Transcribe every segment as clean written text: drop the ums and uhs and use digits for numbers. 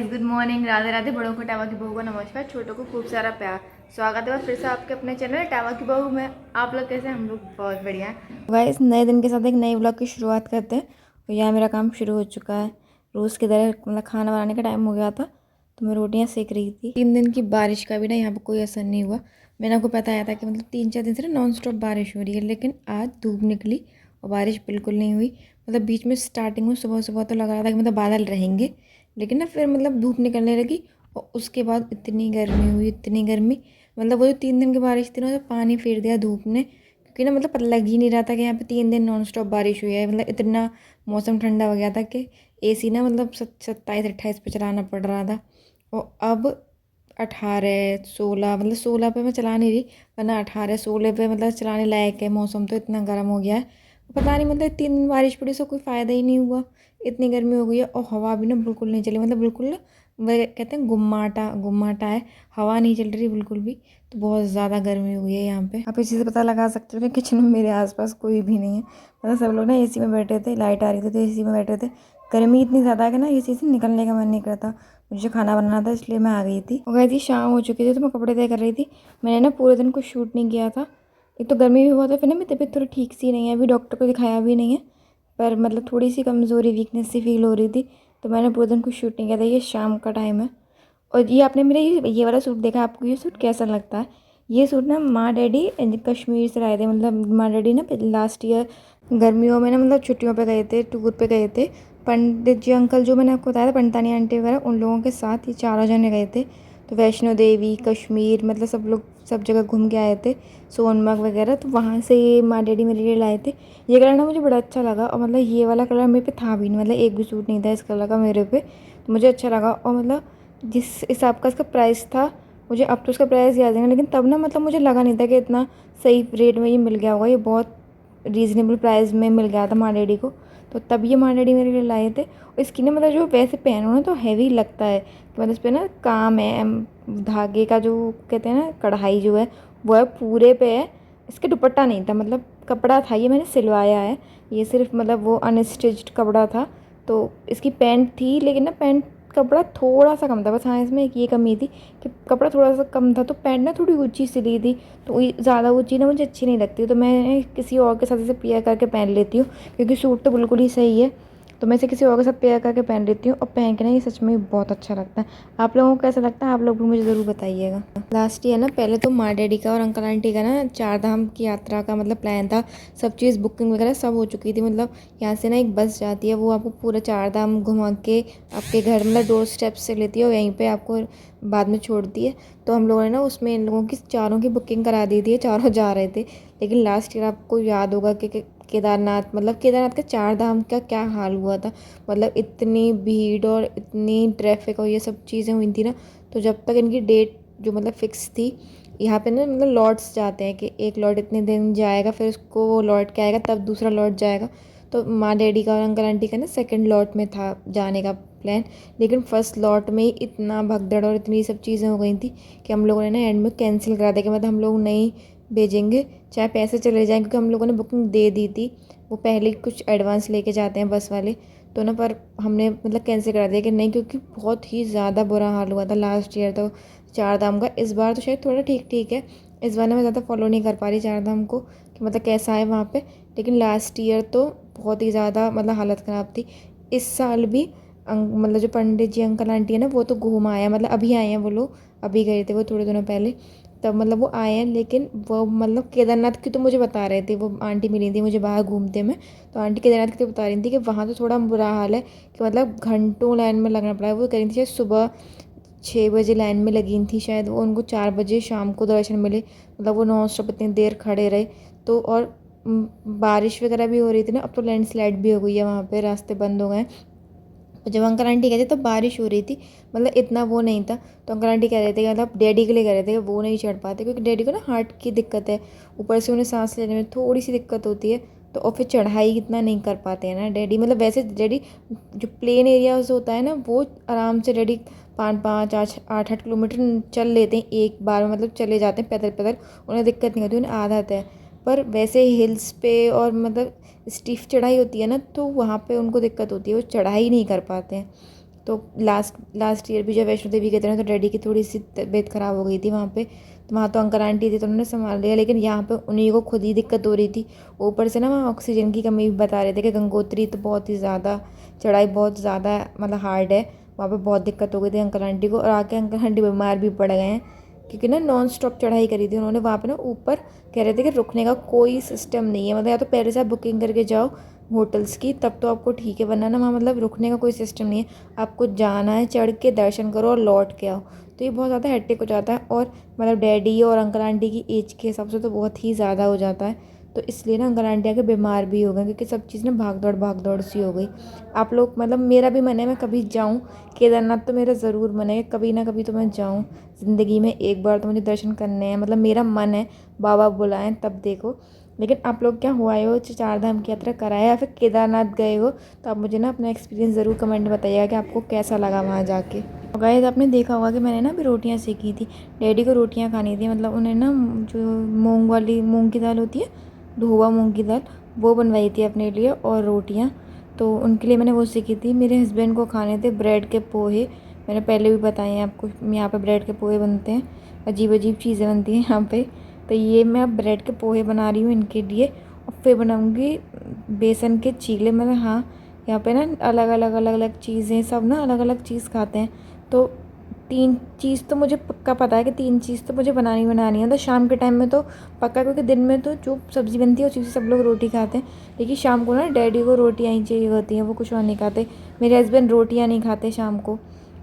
Good morning, Radhe Radhe. बड़ों को tower की बहू को नमस्कार, छोटों को खूब सारा प्यार। स्वागत है फिर से आपके अपने चैनल टावा की बहू में। आप लोग कैसे हैं? हम लोग बहुत बढ़िया हैं। गाइस, नए दिन के साथ एक नए व्लॉग की शुरुआत करते हैं। तो यहाँ मेरा काम शुरू हो चुका है। रोज़ की तरह मतलब खाना बनाने का टाइम हो गया था, तो मैं रोटियाँ सेक रही थी। 3 दिन की बारिश का भी ना यहाँ पर कोई असर नहीं हुआ। मैंने आपको बताया था कि मतलब 3-4 दिन से ना नॉन स्टॉप बारिश हो रही है, लेकिन आज धूप निकली और बारिश बिल्कुल नहीं हुई। मतलब बीच में स्टार्टिंग में सुबह सुबह तो लग रहा था कि मतलब बादल रहेंगे, लेकिन ना फिर मतलब धूप निकलने लगी और उसके बाद इतनी गर्मी हुई, इतनी गर्मी। मतलब वो जो 3 दिन की बारिश थी ना, तो पानी फेर दिया धूप ने, क्योंकि ना मतलब लग ही नहीं रहा था कि यहाँ पे 3 दिन नॉन स्टॉप बारिश हुई है। मतलब इतना मौसम ठंडा हो गया था कि एसी ना मतलब 27-28 पे चलाना पड़ रहा था। और अब 18-16, मतलब 16 पे मैं चला नहीं रही, वरना 18-16 पे मतलब चलाने लायक है। मौसम तो इतना गर्म हो गया है, पता नहीं मतलब 3 दिन बारिश पड़ी से कोई फ़ायदा ही नहीं हुआ। इतनी गर्मी हो गई है और हवा भी ना बिल्कुल नहीं चली, मतलब बिल्कुल ना वह कहते हैं गुम्माटा गुम्माटा है, हवा नहीं चल रही बिल्कुल भी। तो बहुत ज़्यादा गर्मी हो गई है यहाँ पे। आप इसी से पता लगा सकते हो कि किचन में मेरे आसपास कोई भी नहीं है। मतलब सब लोग ना एसी में बैठे थे, लाइट आ रही थी तो एसी में बैठे थे। गर्मी इतनी ज़्यादा है कि ना एसी से निकलने का मन नहीं करता। मुझे खाना बनाना था इसलिए मैं आ गई थी। हो गई थी, शाम हो चुकी थी, तो मैं कपड़े तय कर रही थी। मैंने ना पूरे दिन कुछ शूट नहीं किया था। एक तो गर्मी भी बहुत है, फिर ना मेरी तबीयत थोड़ी ठीक सी नहीं है, अभी डॉक्टर को दिखाया भी नहीं है, पर मतलब थोड़ी सी कमज़ोरी वीकनेस सी फील हो रही थी। तो मैंने पूरे दिन कुछ शूट नहीं किया था। ये शाम का टाइम है और ये आपने मेरा ये वाला सूट देखा, आपको ये सूट कैसा लगता है? ये सूट ना माँ डैडी कश्मीर से लाए थे। मतलब माँ डैडी ना लास्ट ईयर गर्मियों में ना मतलब छुट्टियों पे गए थे, टूर पे गए थे। पंडित जी अंकल जो मैंने आपको बताया था, पंडितानी आंटी वगैरह, उन लोगों के साथ ये चारों जने गए थे। तो वैष्णो देवी, कश्मीर, मतलब सब लोग सब जगह घूम के आए थे, सोनमर्ग वगैरह। तो वहाँ से ये माँ डैडी मेरे लिए लाए थे। ये कलर ना मुझे बड़ा अच्छा लगा, और मतलब ये वाला कलर मेरे पे था भी नहीं, मतलब एक भी सूट नहीं था इस कलर का मेरे पे। तो मुझे अच्छा लगा। और मतलब जिस हिसाब का इसका प्राइस था, मुझे अब तो उसका प्राइस याद नहीं है, लेकिन तब ना मतलब मुझे लगा नहीं था कि इतना सही रेट में ये मिल गया होगा। ये बहुत रीज़नेबल प्राइस में मिल गया था माँ डैडी को। तो तब ये माँ डैडी मेरे लिए लाए थे। और इसकी ना मतलब जो वैसे पहनो ना तो हैवी लगता है कि मतलब इस पर ना काम है, धागे का जो कहते हैं ना कढ़ाई जो है वो है पूरे पे है। इसका दुपट्टा नहीं था, मतलब कपड़ा था, ये मैंने सिलवाया है। ये सिर्फ मतलब वो अनस्टिच्ड कपड़ा था। तो इसकी पैंट थी, लेकिन ना पैंट कपड़ा थोड़ा सा कम था बस। हाँ, इसमें एक ये कमी थी कि कपड़ा थोड़ा सा कम था, तो पैंट ना थोड़ी ऊंची सिली थी। तो ज़्यादा ऊंची ना मुझे अच्छी नहीं लगती, तो मैं किसी और के साथ इसे पेयर करके पहन लेती हूँ, क्योंकि सूट तो बिल्कुल ही सही है। तो मैं इसे किसी और के साथ पेयर करके पहन लेती हूँ, और पहन के ना ये सच में बहुत अच्छा लगता है। आप लोगों को कैसा लगता है? आप लोग भी मुझे ज़रूर बताइएगा। लास्ट ईयर ना पहले तो माँ डैडी का और अंकल आंटी का ना 4 धाम की यात्रा का मतलब प्लान था। सब चीज़ बुकिंग वगैरह सब हो चुकी थी। मतलब यहाँ से ना एक बस जाती है, वो आपको पूरा 4 धाम घुमा के आपके घर मतलब डोर स्टेप से लेती है और यहीं पे आपको बाद में छोड़ती है। तो हम लोगों ने ना उसमें इन लोगों की चारों की बुकिंग करा दी थी, चारों जा रहे थे। लेकिन लास्ट ईयर आपको याद होगा कि केदारनाथ, मतलब केदारनाथ के 4 धाम का क्या हाल हुआ था। मतलब इतनी भीड़ और इतनी ट्रैफिक और ये सब चीज़ें हुई थी ना। तो जब तक इनकी डेट जो मतलब फिक्स थी, यहाँ पे ना मतलब लॉट्स जाते हैं कि एक लॉट इतने दिन जाएगा, फिर उसको वो लौट के आएगा, तब दूसरा लॉट जाएगा। तो माँ डैडी का और अंकल आंटी का ना सेकंड लॉट में था जाने का प्लान। लेकिन फर्स्ट लॉट में ही इतना भगदड़ और इतनी सब चीज़ें हो गई थी कि हम लोगों ने ना एंड में कैंसिल करा दिया कि मतलब हम लोग नहीं भेजेंगे, चाहे पैसे चले जाएँ, क्योंकि हम लोगों ने बुकिंग दे दी थी। वो पहले कुछ एडवांस लेके जाते हैं बस वाले। तो ना पर हमने मतलब कैंसिल करा दिया कि नहीं, क्योंकि बहुत ही ज़्यादा बुरा हाल हुआ था लास्ट ईयर तो 4 धाम का। इस बार तो शायद थोड़ा ठीक ठीक है। इस बार ना मैं ज़्यादा फॉलो नहीं कर पा रही 4 धाम को कि मतलब कैसा है वहाँ पे। लेकिन लास्ट ईयर तो बहुत ही ज़्यादा मतलब हालत ख़राब थी। इस साल भी मतलब जो पंडित जी अंकल आंटी है ना, वो तो घूम आए हैं, मतलब अभी आए हैं वो लोग। अभी गए थे वो थोड़े दिनों पहले, तब मतलब वो आए हैं। लेकिन वो मतलब केदारनाथ की तो मुझे बता रहे थे, वो आंटी मिली थी मुझे बाहर घूमते में। तो आंटी केदारनाथ की तो बता रही थी कि वहाँ तो थोड़ा बुरा हाल है, कि मतलब घंटों लाइन में लगना पड़ा है। वो कह रही थी शायद सुबह 6 बजे लाइन में लगी थी, शायद वो उनको 4 बजे शाम को दर्शन मिले। मतलब वो नॉन स्टॉप इतनी देर खड़े रहे। तो और बारिश वगैरह भी हो रही थी ना, अब तो लैंडस्लाइड भी हो गई है वहाँ पे, रास्ते बंद हो गए हैं। तो जब अंकल आंटी गए थे तब बारिश हो रही थी, मतलब इतना वो नहीं था। तो अंकल आंटी कह रहे थे कि मतलब डैडी के लिए कह रहे थे कि वो नहीं चढ़ पाते, क्योंकि डैडी को ना हार्ट की दिक्कत है, ऊपर से उन्हें सांस लेने में थोड़ी सी दिक्कत होती है। तो और फिर चढ़ाई इतना नहीं कर पाते हैं ना डैडी। मतलब वैसे डैडी जो प्लेन एरियाज होता है ना, वो आराम से डैडी 5-5, 8-8 किलोमीटर चल लेते हैं एक बार में, मतलब चले जाते हैं पैदल पैदल। उन्हें दिक्कत नहीं होती, उन्हें आदत है। पर वैसे हिल्स पे और मतलब स्टीफ चढ़ाई होती है ना, तो वहाँ पे उनको दिक्कत होती है, वो चढ़ाई नहीं कर पाते हैं। तो लास्ट ईयर भी जब वैष्णो देवी गए थे ना, तो डैडी की थोड़ी सी तबीयत ख़राब हो गई थी वहाँ पे। तो वहाँ तो अंकल आंटी थी तो उन्होंने संभाल लिया, लेकिन यहाँ पे उन्हीं को खुद ही दिक्कत हो रही थी। ऊपर से ना वहाँ ऑक्सीजन की कमी भी बता रहे थे कि गंगोत्री तो बहुत ही ज़्यादा चढ़ाई, बहुत ज़्यादा मतलब हार्ड है। वहाँ पे बहुत दिक्कत हो गई थी अंकल आंटी को, और आके अंकल आंटी बीमार भी पड़ गए हैं, क्योंकि ना नॉन स्टॉप चढ़ाई करी थी उन्होंने वहाँ पे ना ऊपर। कह रहे थे कि रुकने का कोई सिस्टम नहीं है, मतलब या तो पहले से आप बुकिंग करके जाओ होटल्स की, तब तो आपको ठीक है, वरना ना वहाँ मतलब रुकने का कोई सिस्टम नहीं है। आपको जाना है, चढ़ के दर्शन करो और लौट के आओ। तो ये बहुत ज़्यादा हेक्टिक हो जाता है, और मतलब डैडी और अंकल आंटी की एज के हिसाब से तो बहुत ही ज़्यादा हो जाता है। तो इसलिए ना अंकल आंटी आके बीमार भी हो गए, क्योंकि सब चीज़ ना भाग दौड़ सी हो गई। आप लोग मतलब मेरा भी मन है मैं कभी जाऊँ केदारनाथ, तो मेरा ज़रूर मन है कभी ना कभी तो मैं जाऊँ। ज़िंदगी में एक बार तो मुझे दर्शन करने हैं, मतलब मेरा मन है, बाबा बुलाएं तब देखो। लेकिन आप लोग क्या हुआ हो, चार धाम की यात्रा कराए या फिर केदारनाथ गए हो, तो आप मुझे ना अपना एक्सपीरियंस ज़रूर कमेंट में बताइएगा कि आपको कैसा लगा वहाँ जाके। और गाइस आपने देखा होगा कि मैंने ना अभी रोटियाँ सेकी थी। डैडी को रोटियाँ खानी थी, मतलब उन्हें ना जो मूंग की दाल होती है, धोवा मूंग की दाल, वो बनवाई थी अपने लिए और रोटियाँ। तो उनके लिए मैंने वो सीखी थी। मेरे हस्बैंड को खाने थे ब्रेड के पोहे। मैंने पहले भी बताए हैं आपको, यहाँ पे ब्रेड के पोहे बनते हैं, अजीब अजीब चीज़ें बनती हैं यहाँ पे। तो ये मैं अब ब्रेड के पोहे बना रही हूँ इनके लिए, और फिर बनाऊँगी बेसन के चीले। मतलब हाँ, यहाँ पे ना अलग अलग चीज़ें, सब ना अलग अलग चीज़ खाते हैं। तो 3 चीज़ तो मुझे पक्का पता है कि 3 चीज़ तो मुझे बनानी है। तो शाम के टाइम में तो पक्का, क्योंकि दिन में तो जो सब्ज़ी बनती है उसी से सब लोग रोटी खाते हैं, लेकिन शाम को ना डैडी को रोटियाँ ही चाहिए होती हैं, वो कुछ और नहीं खाते। मेरे हस्बैंड रोटियाँ नहीं खाते शाम को,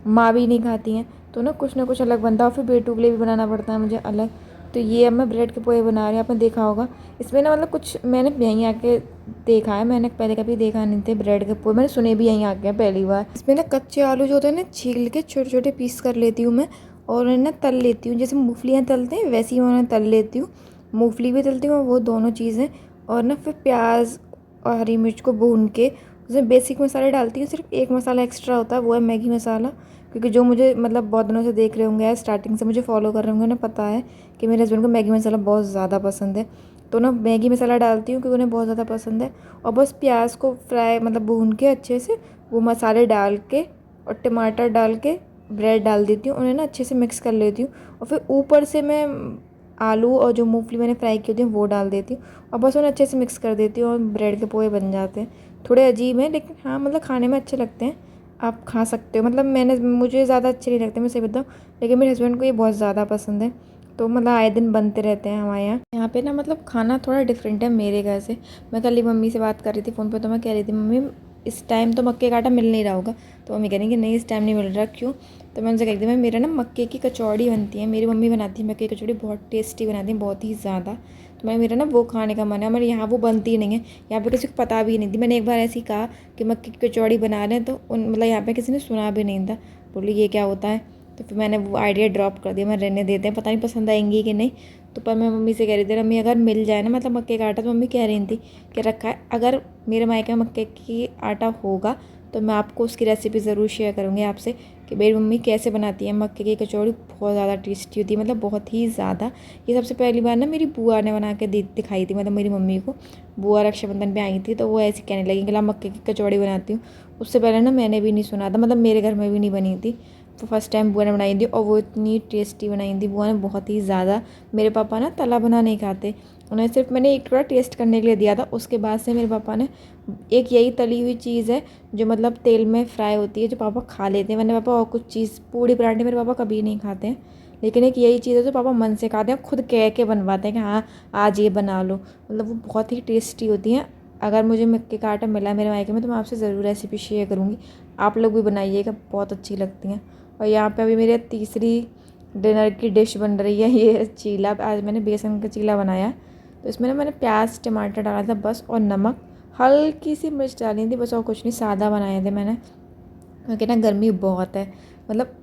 माँ भी नहीं खाती हैं, तो ना कुछ अलग बनता है, और फिर बेटू के लिए भी बनाना पड़ता है मुझे अलग। तो ये अब मैं ब्रेड के पोहे बना रही हूँ, आपने देखा होगा। इसमें ना मतलब कुछ मैंने यहीं आके देखा है, मैंने पहले कभी देखा नहीं थे ब्रेड के पोहे, मैंने सुने भी यहीं आके पहली बार। इसमें ना कच्चे आलू जो होते हैं ना, छील के छोटे छोटे पीस कर लेती हूँ मैं, और उन्हें ना तल लेती हूँ, जैसे मूँगफलियाँ तलते हैं वैसे ही मैं उन्हें तल लेती हूँ। मूँगफली भी तलती हूँ, वो दोनों चीज़ें। और ना फिर प्याज और हरी मिर्च को भून के उसमें बेसिक मसाले डालती हूँ। सिर्फ एक मसाला एक्स्ट्रा होता है, वो है मैगी मसाला, क्योंकि जो मुझे मतलब बहुत दिनों से देख रहे होंगे, स्टार्टिंग से मुझे फॉलो कर रहे होंगे, उन्हें पता है कि मेरे हस्बैंड को मैगी मसाला बहुत ज़्यादा पसंद है। तो ना मैगी मसाला डालती हूँ क्योंकि उन्हें बहुत ज़्यादा पसंद है। और बस प्याज को फ्राई मतलब भून के अच्छे से वो मसाले डाल के और टमाटर डाल के ब्रेड डाल देती हूँ, उन्हें ना अच्छे से मिक्स कर लेती हूँ। और फिर ऊपर से मैं आलू और जो मूंगफली मैंने फ्राई की होती है वो डाल देती हूँ, और बस उन्हें अच्छे से मिक्स कर देती हूँ, और ब्रेड के पोहे बन जाते हैं। थोड़े अजीब हैं, लेकिन हाँ मतलब खाने में अच्छे लगते हैं, आप खा सकते हो। मतलब मुझे ज़्यादा अच्छे नहीं लगते, मैं सही बताऊँ, लेकिन मेरे हस्बैंड को ये बहुत ज़्यादा पसंद है। तो मतलब आए दिन बनते रहते हैं हमारे यहाँ पे ना, मतलब खाना थोड़ा डिफरेंट है मेरे घर से। मैं कल ही मम्मी से बात कर रही थी फ़ोन पे, तो मैं कह रही थी मम्मी इस टाइम तो मक्के का आटा मिल नहीं रहा होगा। तो मम्मी कह रही कि नहीं इस टाइम नहीं मिल रहा, क्यों? तो मैं उनसे कह रही थी मैं मेरा ना मक्के की कचौड़ी बनती है, मेरी मम्मी बनाती है मक्के की कचौड़ी, बहुत टेस्टी बनाती है, बहुत ही ज़्यादा। तो मेरा ना वो खाने का मन है, मेरे यहाँ वो बनती ही नहीं है, यहाँ पे किसी को पता भी नहीं थी। मैंने एक बार ऐसे ही कहा कि मक्के की कचौड़ी बना रहे हैं, तो मतलब यहाँ पे किसी ने सुना भी नहीं था, बोली ये क्या होता है। तो फिर मैंने वो आइडिया ड्रॉप कर दिया, मैं रहने देते हैं, पता नहीं पसंद आएंगी कि नहीं। तो पर मैं मम्मी से कह रही थी मम्मी अगर मिल जाए ना मतलब मक्के का आटा, तो मम्मी कह रही थी कि रखा है, अगर मेरे मायके में मक्के की आटा होगा तो मैं आपको उसकी रेसिपी ज़रूर शेयर करूँगी आपसे कि मेरी मम्मी कैसे बनाती है मक्के की कचौड़ी। बहुत ज़्यादा टेस्टी होती है, मतलब बहुत ही ज़्यादा। ये सबसे पहली बार ना मेरी बुआ ने बना के दिखाई थी, मतलब मेरी मम्मी को। बुआ रक्षाबंधन पे आई थी तो वो ऐसे कहने लगी कि ला मक्के की कचौड़ी बनाती हूँ। उससे पहले ना मैंने भी नहीं सुना था, मतलब मेरे घर में भी नहीं बनी थी, तो फर्स्ट टाइम बुआ ने बनाई थी, और वो इतनी टेस्टी बनाई थी बुआ ने, बहुत ही ज़्यादा। मेरे पापा ना तला बना नहीं खाते, उन्हें सिर्फ मैंने एक थोड़ा टेस्ट करने के लिए दिया था। उसके बाद से मेरे पापा ने, एक यही तली हुई चीज़ है जो मतलब तेल में फ्राई होती है, जो पापा खा लेते हैं, वरना पापा और कुछ चीज़ पूड़ी पराठे मेरे पापा कभी नहीं खाते हैं। लेकिन एक यही चीज़ है जो पापा मन से खाते हैं, खुद कह के बनवाते हैं कि हाँ आज ये बना लो, मतलब वो बहुत ही टेस्टी होती हैं। अगर मुझे मक्के का आटा मिला मेरे मायके में तो मैं आपसे ज़रूर रेसिपी शेयर करूँगी, आप लोग भी बनाइएगा, बहुत अच्छी लगती हैं। और यहाँ पे अभी मेरे तीसरी डिनर की डिश बन रही है, ये चीला। आज मैंने बेसन का चीला बनाया, तो इसमें ना मैंने प्याज टमाटर डाला था बस, और नमक, हल्की सी मिर्च डाली थी बस, और कुछ नहीं, सादा बनाए थे मैंने, क्योंकि ना गर्मी बहुत है। मतलब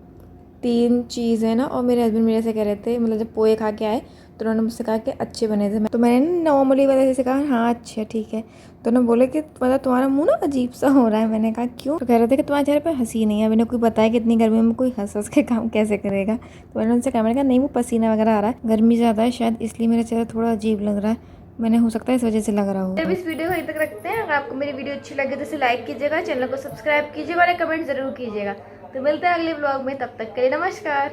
3 चीज़ है ना, और मेरे हस्बैंड मेरे से कह रहे थे, मतलब जब पोहे खा के आए तो उन्होंने मुझसे कहा कि अच्छे बने थे। तो मैंने नॉर्मली वैसे से कहा हाँ अच्छा ठीक है। तो उन्होंने बोले कि मतलब तुम्हारा मुंह ना अजीब सा हो रहा है। मैंने कहा क्यों? तो कह रहे थे कि तुम्हारे चेहरे पे हंसी नहीं है। मैंने कोई बताया कि इतनी गर्मी में कोई हंस हंस के काम कैसे करेगा। तो मैंने उनसे कहा, मैंने कहा नहीं वो पसीना वगैरह आ रहा है, गर्मी ज़्यादा है शायद, इसलिए मेरा चेहरा थोड़ा अजीब लग रहा है। मैंने, हो सकता है इस वजह से लग रहा हो। जब इस वीडियो को यहीं तक रखते हैं। अगर आपको मेरी वीडियो अच्छी लगे तो इसे लाइक कीजिएगा, चैनल को सब्सक्राइब कीजिएगा और एक कमेंट जरूर कीजिएगा। तो मिलते हैं अगले ब्लॉग में, तब तक के लिए नमस्कार।